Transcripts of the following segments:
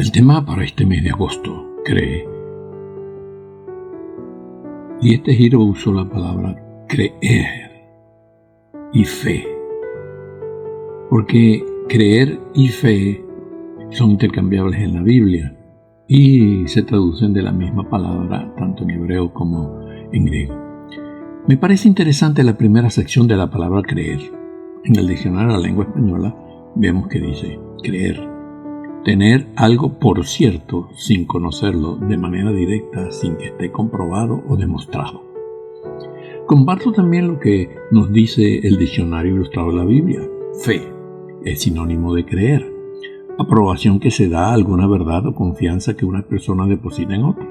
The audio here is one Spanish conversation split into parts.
El tema para este mes de agosto, cree. Y este giro uso la palabra creer y fe. Porque creer y fe son intercambiables en la Biblia y se traducen de la misma palabra tanto en hebreo como en griego. Me parece interesante la primera sección de la palabra creer. En el diccionario de la lengua española vemos que dice creer. Tener algo por cierto sin conocerlo de manera directa, sin que esté comprobado o demostrado. Comparto también lo que nos dice el diccionario ilustrado de la Biblia. Fe es sinónimo de creer. Aprobación que se da a alguna verdad o confianza que una persona deposita en otra.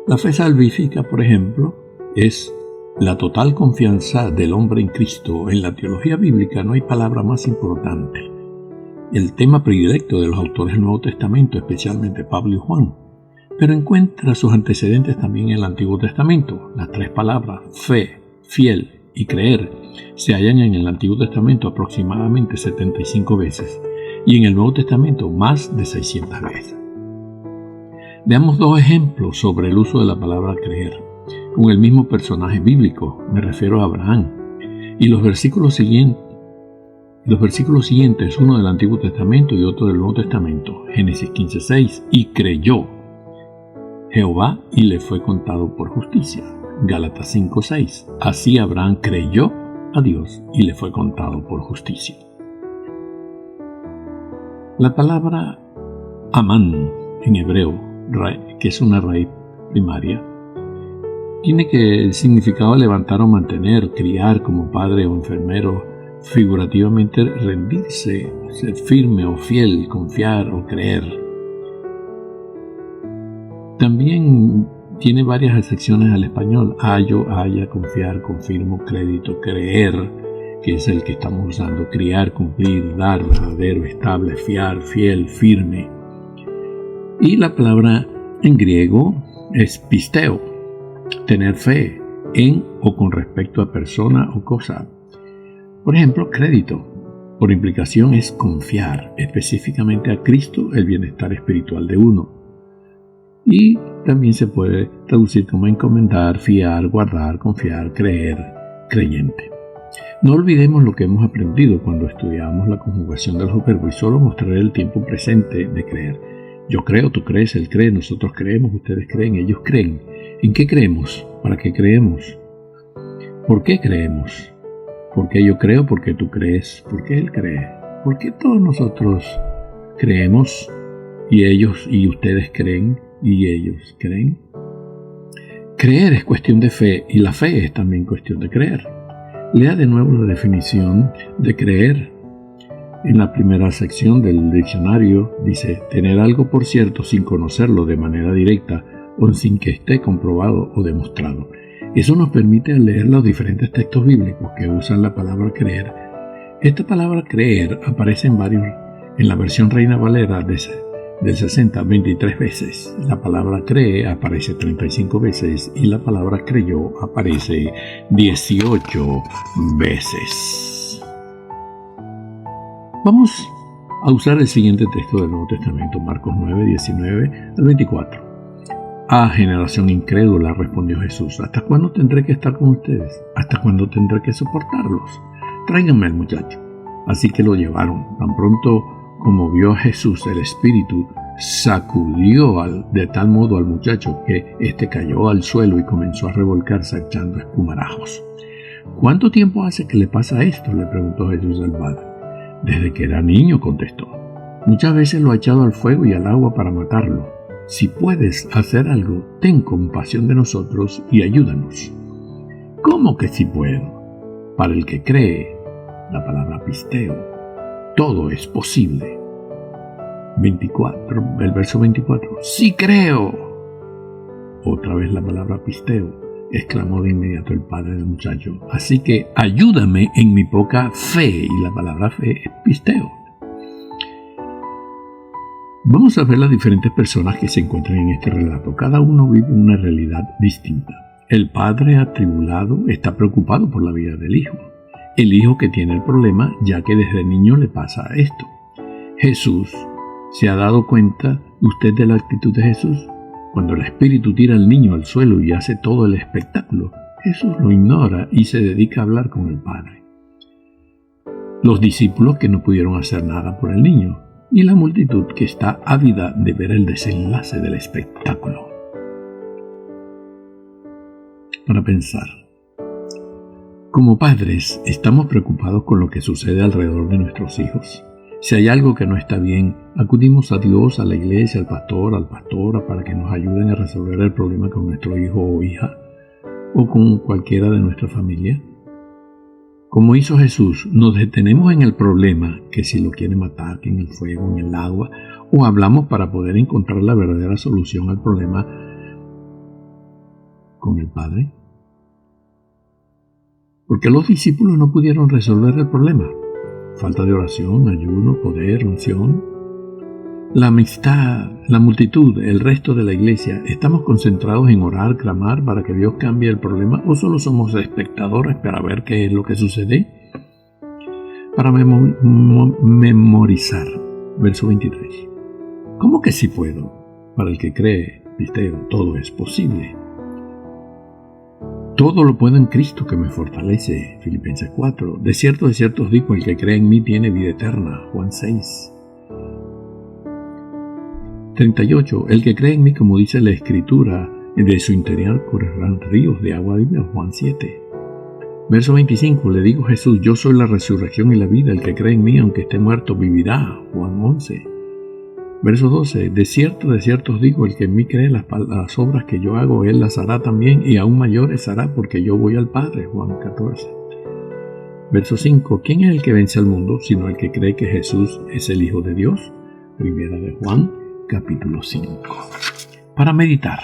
La fe salvífica, por ejemplo, es la total confianza del hombre en Cristo. En la teología bíblica no hay palabra más importante. El tema predilecto de los autores del Nuevo Testamento, especialmente Pablo y Juan, pero encuentra sus antecedentes también en el Antiguo Testamento. Las tres palabras, fe, fiel y creer, se hallan en el Antiguo Testamento aproximadamente 75 veces y en el Nuevo Testamento más de 600 veces. Veamos dos ejemplos sobre el uso de la palabra creer, con el mismo personaje bíblico, me refiero a Abraham, y los versículos siguientes, uno del Antiguo Testamento y otro del Nuevo Testamento. Génesis 15:6, y creyó Jehová y le fue contado por justicia. Gálatas 5:6, así Abraham creyó a Dios y le fue contado por justicia. La palabra amán en hebreo, que es una raíz primaria, tiene que el significado de levantar o mantener, criar como padre o enfermero, figurativamente rendirse, ser firme o fiel, confiar o creer. También tiene varias acepciones al español: hallo, haya, confiar, confirmo, crédito, creer, que es el que estamos usando, criar, cumplir, dar, verdadero, estable, fiar, fiel, firme. Y la palabra en griego es pisteo, tener fe en o con respecto a persona o cosa. Por ejemplo, crédito, por implicación, es confiar específicamente a Cristo el bienestar espiritual de uno. Y también se puede traducir como encomendar, fiar, guardar, confiar, creer, creyente. No olvidemos lo que hemos aprendido cuando estudiamos la conjugación de los verbos y solo mostraré el tiempo presente de creer. Yo creo, tú crees, él cree, nosotros creemos, ustedes creen, ellos creen. ¿En qué creemos? ¿Para qué creemos? ¿Por qué creemos? ¿Por qué yo creo? ¿Por qué tú crees? ¿Por qué él cree? ¿Por qué todos nosotros creemos y ellos y ustedes creen y ellos creen? Creer es cuestión de fe y la fe es también cuestión de creer. Lea de nuevo la definición de creer. En la primera sección del diccionario dice: tener algo por cierto sin conocerlo de manera directa o sin que esté comprobado o demostrado. Eso nos permite leer los diferentes textos bíblicos que usan la palabra creer. Esta palabra creer aparece en la versión Reina Valera del 60, 23 veces. La palabra cree aparece 35 veces y la palabra creyó aparece 18 veces. Vamos a usar el siguiente texto del Nuevo Testamento, Marcos 9, 19 al 24. Generación incrédula, respondió Jesús, ¿hasta cuándo tendré que estar con ustedes? ¿Hasta cuándo tendré que soportarlos? Tráiganme al muchacho. Así que lo llevaron. Tan pronto como vio a Jesús, el espíritu sacudió de tal modo al muchacho que éste cayó al suelo y comenzó a revolcarse echando espumarajos. ¿Cuánto tiempo hace que le pasa esto?, le preguntó Jesús al padre. Desde que era niño, contestó. Muchas veces lo ha echado al fuego y al agua para matarlo. Si puedes hacer algo, ten compasión de nosotros y ayúdanos. ¿Cómo que si puedo? Para el que cree, la palabra pisteo, todo es posible. El verso 24. ¡Sí creo! Otra vez la palabra pisteo, exclamó de inmediato el padre del muchacho. Así que ayúdame en mi poca fe, y la palabra fe es pisteo. Vamos a ver las diferentes personas que se encuentran en este relato. Cada uno vive una realidad distinta. El padre atribulado está preocupado por la vida del hijo. El hijo que tiene el problema, ya que desde niño le pasa esto. Jesús se ha dado cuenta usted de la actitud de Jesús? Cuando el espíritu tira al niño al suelo y hace todo el espectáculo, Jesús lo ignora y se dedica a hablar con el Padre. Los discípulos que no pudieron hacer nada por el niño, y la multitud que está ávida de ver el desenlace del espectáculo. Para pensar. Como padres, estamos preocupados con lo que sucede alrededor de nuestros hijos. Si hay algo que no está bien, acudimos a Dios, a la iglesia, al pastor, a la pastora, para que nos ayuden a resolver el problema con nuestro hijo o hija, o con cualquiera de nuestra familia. Como hizo Jesús, nos detenemos en el problema, que si lo quiere matar, que en el fuego, en el agua, o hablamos para poder encontrar la verdadera solución al problema con el Padre. ¿Por qué los discípulos no pudieron resolver el problema? Falta de oración, ayuno, poder, unción. La amistad, la multitud, el resto de la iglesia, ¿estamos concentrados en orar, clamar para que Dios cambie el problema o solo somos espectadores para ver qué es lo que sucede? Para memorizar, verso 23. ¿Cómo que sí puedo? Para el que cree, todo es posible. Todo lo puedo en Cristo que me fortalece, Filipenses 4. De cierto os digo, el que cree en mí tiene vida eterna, Juan 6. 38. El que cree en mí, como dice la Escritura, de su interior correrán ríos de agua viva, Juan 7. Verso 25. Le digo Jesús, yo soy la resurrección y la vida, el que cree en mí, aunque esté muerto, vivirá, Juan 11. Verso 12. De cierto os digo, el que en mí cree, las obras que yo hago, él las hará también, y aún mayores hará, porque yo voy al Padre, Juan 14. Verso 5. ¿Quién es el que vence al mundo, sino el que cree que Jesús es el Hijo de Dios? Primera de Juan, capítulo 5. Para meditar.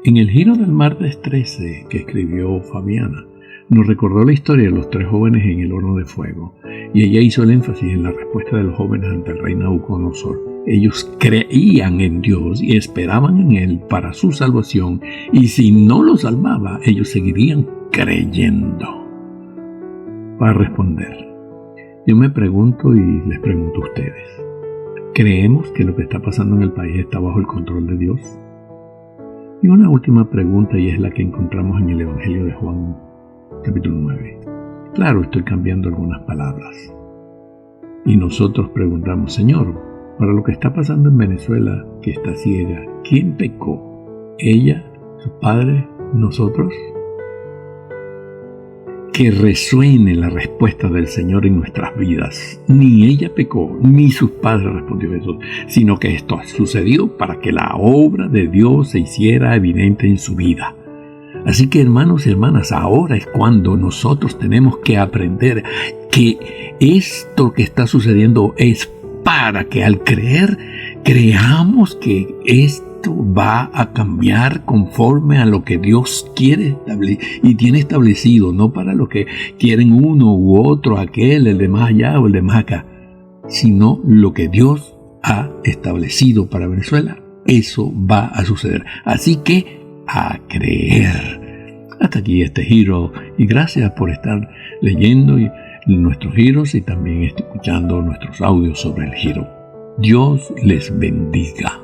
En el giro del martes 13 que escribió Fabiana, nos recordó la historia de los 3 jóvenes en el horno de fuego, y ella hizo el énfasis en la respuesta de los jóvenes ante el rey Nabucodonosor. Ellos creían en Dios y esperaban en Él para su salvación, y si no lo salvaba, ellos seguirían creyendo. Para responder, yo me pregunto y les pregunto a ustedes, ¿creemos que lo que está pasando en el país está bajo el control de Dios? Y una última pregunta, y es la que encontramos en el Evangelio de Juan, capítulo 9. Claro, estoy cambiando algunas palabras. Y nosotros preguntamos, Señor, para lo que está pasando en Venezuela, que está ciega, ¿quién pecó? ¿Ella? ¿Su padre? ¿Nosotros? Que resuene la respuesta del Señor en nuestras vidas. Ni ella pecó, ni sus padres, respondió Jesús, sino que esto sucedió para que la obra de Dios se hiciera evidente en su vida. Así que, hermanos y hermanas, ahora es cuando nosotros tenemos que aprender que esto que está sucediendo es para que al creer, creamos que esto va a cambiar conforme a lo que Dios quiere y tiene establecido, no para lo que quieren uno u otro, aquel, el de más allá o el de más acá, sino lo que Dios ha establecido para Venezuela. Eso va a suceder. Así que a creer. Hasta aquí este giro, y gracias por estar leyendo nuestros giros y también escuchando nuestros audios sobre el giro. Dios les bendiga.